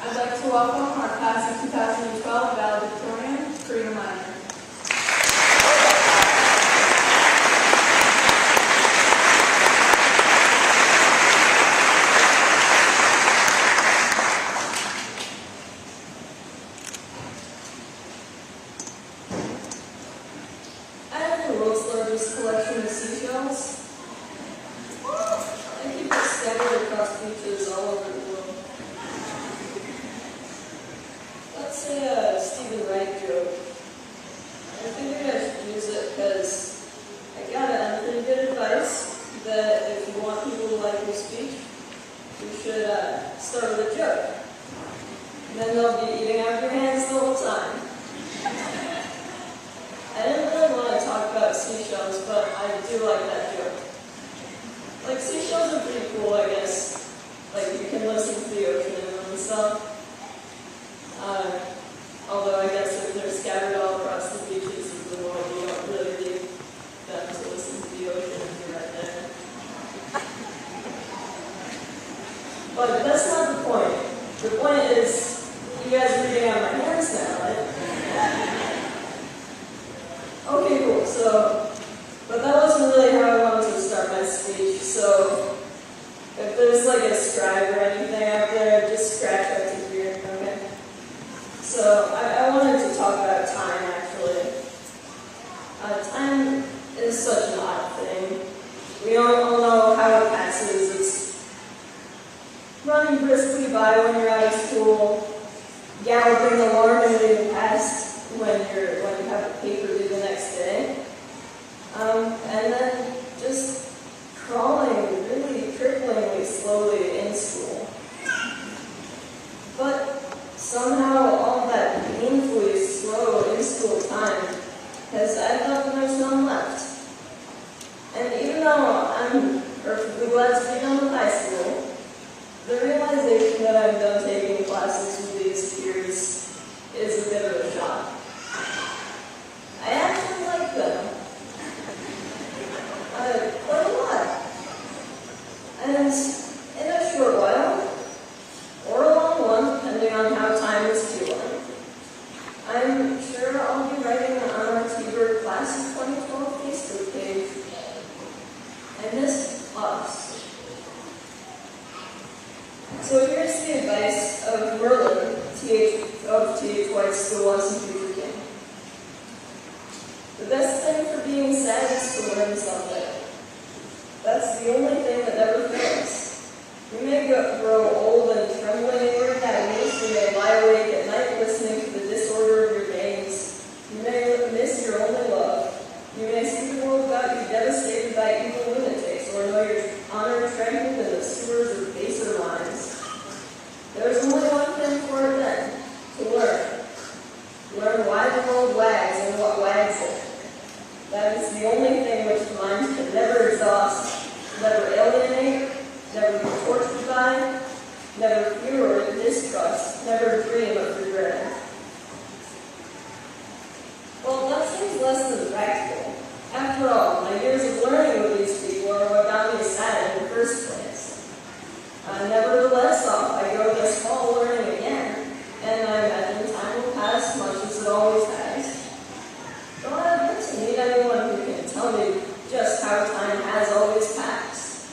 I'd like to welcome our class of 2012 valedictorian, Corina Miner. I have the world's largest collection of seashells. I keep it scattered across beaches all over the world. Let's say a Stephen Wright joke. I figured I should use it because I got it on pretty good advice that if you want people to like your speech, you should start with a joke. And then they'll be eating out your hands the whole time. I didn't really want to talk about seashells, but I do like that joke. Like, seashells are pretty cool, I guess. Like, you can listen to the ocean in them and stuff. Although I guess if they're scattered all across the beaches of the world, you don't really need them to listen to the ocean if you're right there. But that's not the point. The point is, you guys are reading out my hands now, right? Okay, cool. But that wasn't really how I wanted to start my speech, so if there's like a scribe or anything out there, just scratch right to here, okay? So I wanted to talk about time, actually. Time is such an odd thing. We all know how it passes. It's running briskly by when you're out of school, galloping alarmingly past when you have a paper due the next day, and then just crawling really cripplingly slowly in school. But somehow all that painfully slow in-school time has added up and there's none left. And even though I'm perfectly glad to be done with high school, the realization that I'm done taking classes with these peers is a bit of a shock. I actually like them. Quite a lot. And in a short while, or a long one, depending on how time is feeling, I'm sure I'll be writing on our T-Bird Class of 2012 Facebook page. I miss us. So here's the advice of Merlin, of T.H. White's The Once and Future King. The best thing for being sad is to learn something. That's the only thing that never fails. You may grow old and trembling in your academies. You may lie awake at night listening to the disorder of your veins. You may miss your only love. You may see the world about you devastated by evil lunatics, or know your honor trampled in the sewers of baser minds. There's only one thing for it then, to learn. Learn why the world wags and what wags it. That is the only thing which the mind can never exhaust, never alienate, never be tortured by, never fear or distrust, never dream of regret. Well, that seems less than practical. After all, my years of learning with these people are what got me sad in the first place. Nevertheless, off I go this fall learning again, and I imagine time will pass much as it always has. Don't I have to meet anyone who can tell me just how time has always passed.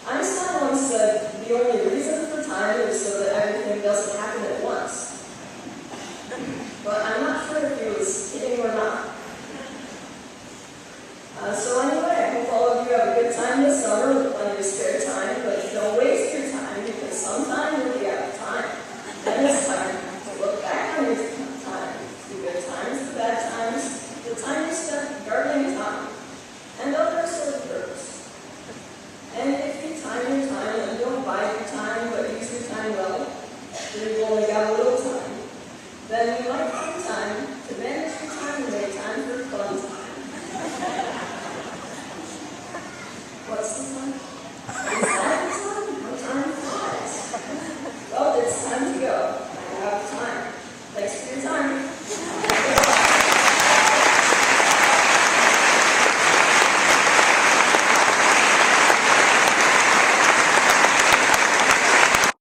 Einstein once said the only reason for time is so that everything doesn't happen at once. But I'm not sure if he was kidding or not. So anyway, I hope all of you have a good time this summer with plenty of spare time, but don't waste your time because sometime you'll be out of time. Then it's time to look back on your time, the good times, the bad times, the time you spent guarding time, and other sort of perks. And if you time your time and don't buy your time but use your time well, then you've only got